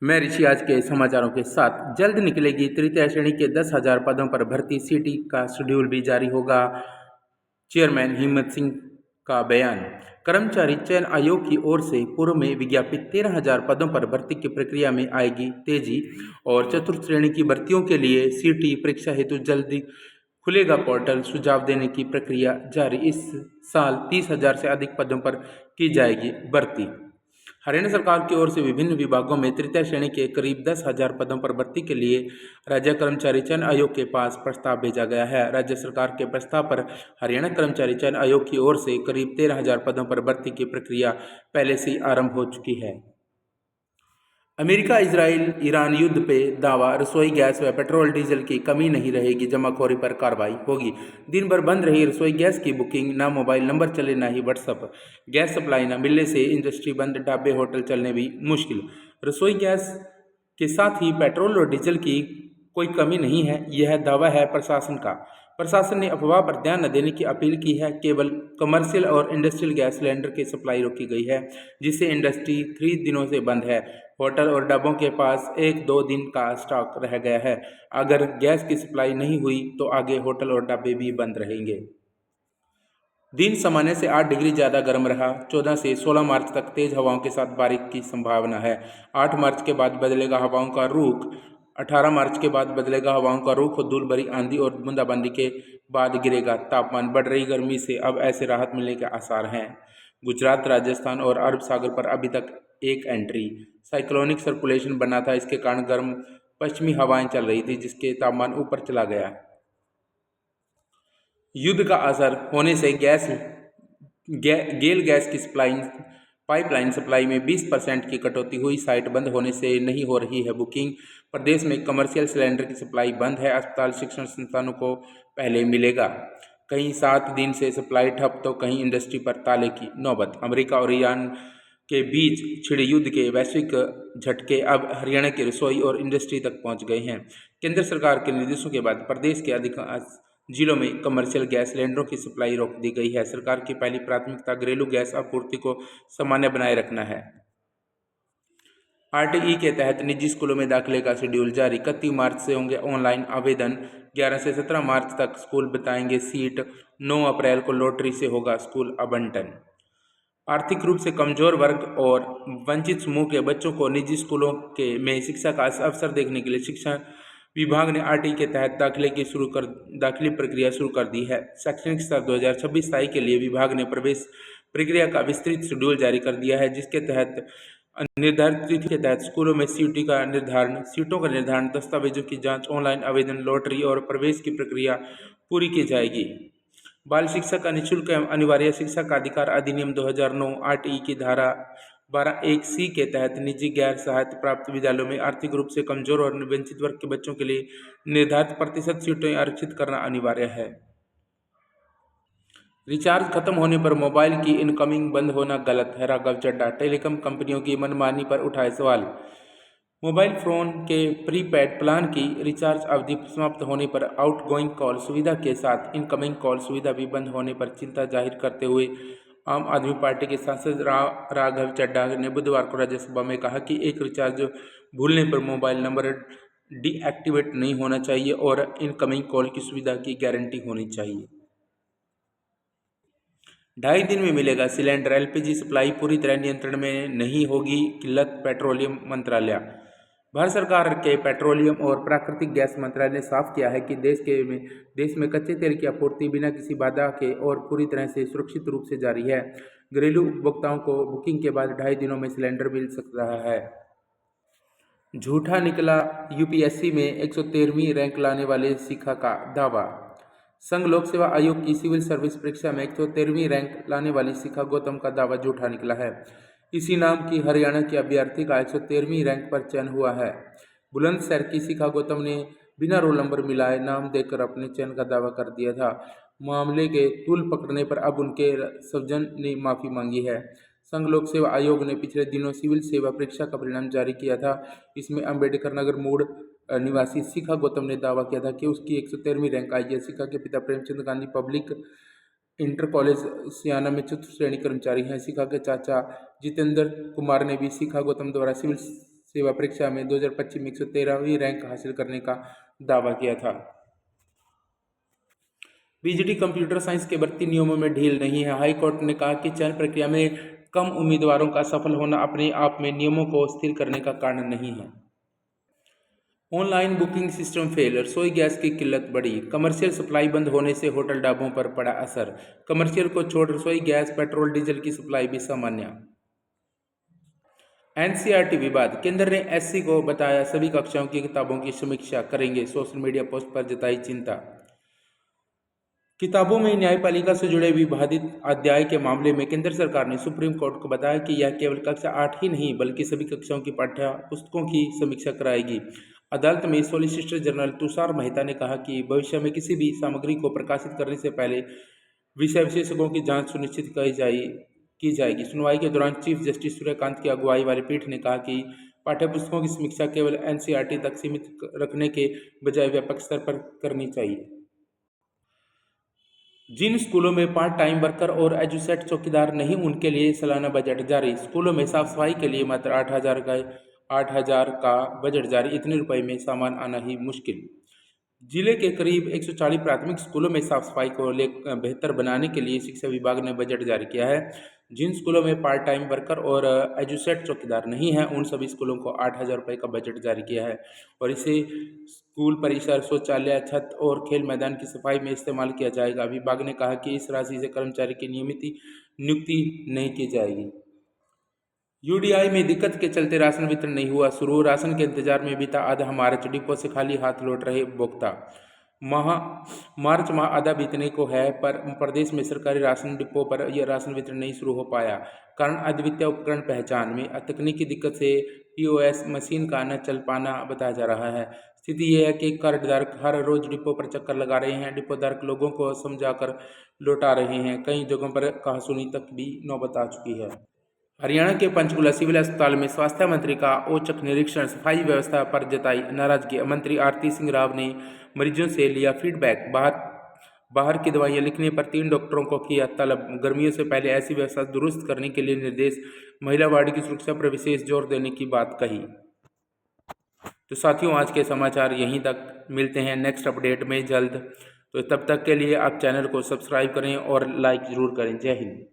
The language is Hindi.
मैं ऋषि आज के समाचारों के साथ। जल्द निकलेगी तृतीय श्रेणी के 10,000 पदों पर भर्ती, सीटी का शेड्यूल भी जारी होगा। चेयरमैन हिम्मत सिंह का बयान। कर्मचारी चयन आयोग की ओर से पूर्व में विज्ञापित 13,000 पदों पर भर्ती की प्रक्रिया में आएगी तेजी और चतुर्थ श्रेणी की भर्तियों के लिए सीटी परीक्षा हेतु जल्दी खुलेगा पोर्टल। सुझाव देने की प्रक्रिया जारी। इस साल 30,000 से अधिक पदों पर की जाएगी भर्ती। हरियाणा सरकार की ओर से विभिन्न विभागों में तृतीय श्रेणी के करीब 10,000 पदों पर भर्ती के लिए राज्य कर्मचारी चयन आयोग के पास प्रस्ताव भेजा गया है। राज्य सरकार के प्रस्ताव पर हरियाणा कर्मचारी चयन आयोग की ओर से करीब 13,000 पदों पर भर्ती की प्रक्रिया पहले से ही आरंभ हो चुकी है। अमेरिका इजराइल ईरान युद्ध पे दावा। रसोई गैस व पेट्रोल डीजल की कमी नहीं रहेगी, जमाखोरी पर कार्रवाई होगी। दिन भर बंद रही रसोई गैस की बुकिंग, ना मोबाइल नंबर चले ना ही व्हाट्सएप। गैस सप्लाई न मिलने से इंडस्ट्री बंद, ढाबे होटल चलने भी मुश्किल। रसोई गैस के साथ ही पेट्रोल और डीजल की कोई कमी नहीं है, यह दावा है प्रशासन का। प्रशासन ने अफवाह पर ध्यान न देने की अपील की है। केवल कमर्शियल और इंडस्ट्रियल गैस सिलेंडर की सप्लाई रोकी गई है, जिससे इंडस्ट्री 3 दिनों से बंद है। होटल और ढाबों के पास 1-2 दिन का स्टॉक रह गया है। अगर गैस की सप्लाई नहीं हुई तो आगे होटल और ढाबे भी बंद रहेंगे। दिन सामान्य से 8 डिग्री ज़्यादा गर्म रहा। 14 से 16 मार्च तक तेज हवाओं के साथ बारिश की संभावना है। 8 मार्च के बाद बदलेगा हवाओं का रुख। 18 मार्च के बाद बदलेगा हवाओं का रुख और धूल भरी आंधी और बूंदाबांदी के बाद गिरेगा तापमान। बढ़ रही गर्मी से अब ऐसे राहत मिलने के आसार हैं। गुजरात, राजस्थान और अरब सागर पर अभी तक एक एंट्री साइक्लोनिक सर्कुलेशन बना था। इसके कारण गर्म पश्चिमी हवाएं चल रही थी, जिसके तापमान ऊपर चला गया। युद्ध का असर होने से गेल गैस की पाइपलाइन सप्लाई में 20% की कटौती हुई। साइट बंद होने से नहीं हो रही है बुकिंग। प्रदेश में कमर्शियल सिलेंडर की सप्लाई बंद है। अस्पताल, शिक्षण संस्थानों को पहले मिलेगा। कहीं 7 दिन से सप्लाई ठप तो कहीं इंडस्ट्री पर ताले की नौबत। अमेरिका और ईरान के बीच छिड़े युद्ध के वैश्विक झटके अब हरियाणा की रसोई और इंडस्ट्री तक पहुंच गए हैं। केंद्र सरकार के निर्देशों के बाद प्रदेश के अधिकांश जिलों में कमर्शियल गैस सिलेंडरों की सप्लाई रोक दी गई है। सरकार की पहली प्राथमिकता घरेलू गैस आपूर्ति को सामान्य बनाए रखना है। आरटीई के तहत निजी स्कूलों में दाखिले का शेड्यूल जारी। 31 मार्च से होंगे ऑनलाइन आवेदन। 11 से 17 मार्च तक स्कूल बताएंगे सीट। 9 अप्रैल को लॉटरी से होगा स्कूल आवंटन। आर्थिक रूप से कमजोर वर्ग और वंचित समूह के बच्चों को निजी स्कूलों में शिक्षा का अवसर देखने के लिए शिक्षा विभाग ने आरटीई के तहत दाखिले प्रक्रिया शुरू कर दी है। शैक्षणिक सत्र 2026-27 के लिए विभाग ने प्रवेश प्रक्रिया का विस्तृत शेड्यूल जारी कर दिया है, जिसके तहत निर्धारित तिथि के तहत स्कूलों में सीटों का निर्धारण, दस्तावेजों की जांच, ऑनलाइन आवेदन, लॉटरी और प्रवेश की प्रक्रिया पूरी की जाएगी। बाल शिक्षा का निःशुल्क एवं अनिवार्य शिक्षा का अधिकार अधिनियम 2009 आरटीई की धारा 12(1)(c) के तहत निजी गैर सहायता प्राप्त विद्यालयों में आर्थिक रूप से कमजोर और वंचित वर्ग के बच्चों के लिए निर्धारित प्रतिशत सीटें आरक्षित करना अनिवार्य है। रिचार्ज खत्म होने पर मोबाइल की इनकमिंग बंद होना गलत है, राघव चड्ढा। टेलीकॉम कंपनियों की मनमानी पर उठाए सवाल। मोबाइल फोन के प्रीपेड प्लान की रिचार्ज अवधि समाप्त होने पर आउटगोइंग कॉल सुविधा के साथ इनकमिंग कॉल सुविधा भी बंद होने पर चिंता जाहिर करते हुए आम आदमी पार्टी के सांसद राघव चड्ढा ने बुधवार को राज्यसभा में कहा कि एक रिचार्ज भूलने पर मोबाइल नंबर डीएक्टिवेट नहीं होना चाहिए और इनकमिंग कॉल की सुविधा की गारंटी होनी चाहिए। 2.5 दिन में मिलेगा सिलेंडर। एलपीजी सप्लाई पूरी तरह नियंत्रण में नहीं होगी किल्लत, पेट्रोलियम मंत्रालय। भारत सरकार के पेट्रोलियम और प्राकृतिक गैस मंत्रालय ने साफ किया है कि देश में कच्चे तेल की आपूर्ति बिना किसी बाधा के और पूरी तरह से सुरक्षित रूप से जारी है। घरेलू उपभोक्ताओं को बुकिंग के बाद 2.5 दिनों में सिलेंडर मिल सकता है। झूठा निकला यूपीएससी में 113वीं रैंक लाने वाले शिखा का दावा। संघ लोक सेवा आयोग की सिविल सर्विस परीक्षा में 113वीं रैंक लाने वाली शिखा गौतम का दावा झूठा निकला है। इसी नाम की हरियाणा की अभ्यर्थी का 113वीं रैंक पर चयन हुआ है। बुलंदशहर की शिखा गौतम ने बिना रोल नंबर मिलाए नाम देकर अपने चयन का दावा कर दिया था। मामले के तूल पकड़ने पर अब उनके स्वजन ने माफी मांगी है। संघ लोक सेवा आयोग ने पिछले दिनों सिविल सेवा परीक्षा का परिणाम जारी किया था। इसमें अम्बेडकर नगर मूड निवासी शिखा गौतम ने दावा किया था कि उसकी 113वीं रैंक आई है। शिखा के पिता Premchand Gandhi public inter college Siyana में चतुर्थ श्रेणी कर्मचारी हैं। शिखा के चाचा जितेंद्र कुमार ने भी शिखा गौतम द्वारा सिविल सेवा परीक्षा में 2025 में 113वीं रैंक हासिल करने का दावा किया था। पीजीटी कंप्यूटर साइंस के भर्ती नियमों में ढील नहीं है। हाई कोर्ट ने कहा कि चयन प्रक्रिया में कम उम्मीदवारों का सफल होना अपने आप में नियमों को स्थिर करने का कारण नहीं है। ऑनलाइन बुकिंग सिस्टम फेल, रसोई गैस की किल्लत बढ़ी। कमर्शियल सप्लाई बंद होने से होटल ढाबों पर पड़ा असर। कमर्शियल को छोड़ रसोई गैस, पेट्रोल, डीजल की सप्लाई भी सामान्य। एनसीईआरटी विवाद, केंद्र ने एससी को बताया सभी कक्षाओं की किताबों की समीक्षा करेंगे। सोशल मीडिया पोस्ट पर जताई चिंता। किताबों में न्यायपालिका से जुड़े विवादित अध्याय के मामले में केंद्र सरकार ने सुप्रीम कोर्ट को बताया कि यह केवल कक्षा 8 ही नहीं बल्कि सभी कक्षाओं की पाठ्य पुस्तकों की समीक्षा कराएगी। अदालत में सॉलिसिटर जनरल तुषार मेहता ने कहा कि भविष्य में किसी भी सामग्री को प्रकाशित करने से पहले विषय विशेषज्ञों की जांच सुनिश्चित की जाएगी। सुनवाई के दौरान चीफ जस्टिस सूर्यकांत की अगुवाई वाली पीठ ने कहा कि पाठ्यपुस्तकों की समीक्षा केवल एनसीईआरटी तक सीमित रखने के बजाय व्यापक स्तर पर करनी चाहिए। जिन स्कूलों में पार्ट टाइम वर्कर और एजुसेट चौकीदार नहीं उनके लिए सालाना बजट जारी। स्कूलों में साफ सफाई के लिए मात्र 8,000 का बजट जारी। इतने रुपए में सामान आना ही मुश्किल। जिले के करीब 140 प्राथमिक स्कूलों में साफ सफाई को बेहतर बनाने के लिए शिक्षा विभाग ने बजट जारी किया है। जिन स्कूलों में पार्ट टाइम वर्कर और एजुसेट चौकीदार नहीं हैं उन सभी स्कूलों को 8,000 रुपये का बजट जारी किया है और इसे स्कूल परिसर, शौचालय, छत और खेल मैदान की सफाई में इस्तेमाल किया जाएगा। विभाग ने कहा कि इस राशि से कर्मचारी की नियमित नियुक्ति नहीं की जाएगी। यूडीआई में दिक्कत के चलते राशन वितरण नहीं हुआ शुरू। राशन के इंतजार में बीता आधा मार्च, डिपो से खाली हाथ लौट रहे उपभोक्ता। मार्च माह आधा बीतने को है पर प्रदेश में सरकारी राशन डिपो पर यह राशन वितरण नहीं शुरू हो पाया। कारण अद्वितीय उपकरण पहचान में तकनीकी दिक्कत से पीओएस मशीन का न चल पाना बताया जा रहा है। स्थिति यह है कि कार्डधारक हर रोज डिपो पर चक्कर लगा रहे हैं। डिपोधारक लोगों को समझाकर लौटा रहे हैं। कई जगहों पर कहासुनी तक भी नौबत आ चुकी है। हरियाणा के पंचकुला सिविल अस्पताल में स्वास्थ्य मंत्री का औचक निरीक्षण, सफाई व्यवस्था पर जताई नाराजगी। मंत्री आरती सिंह राव ने मरीजों से लिया फीडबैक। बाहर की दवाइयां लिखने पर 3 डॉक्टरों को किया तलब। गर्मियों से पहले ऐसी व्यवस्था दुरुस्त करने के लिए निर्देश। महिला वार्ड की सुरक्षा पर विशेष जोर देने की बात कही। तो साथियों, आज के समाचार यहीं तक। मिलते हैं नेक्स्ट अपडेट में जल्द। तो तब तक के लिए आप चैनल को सब्सक्राइब करें और लाइक ज़रूर करें। जय हिंद।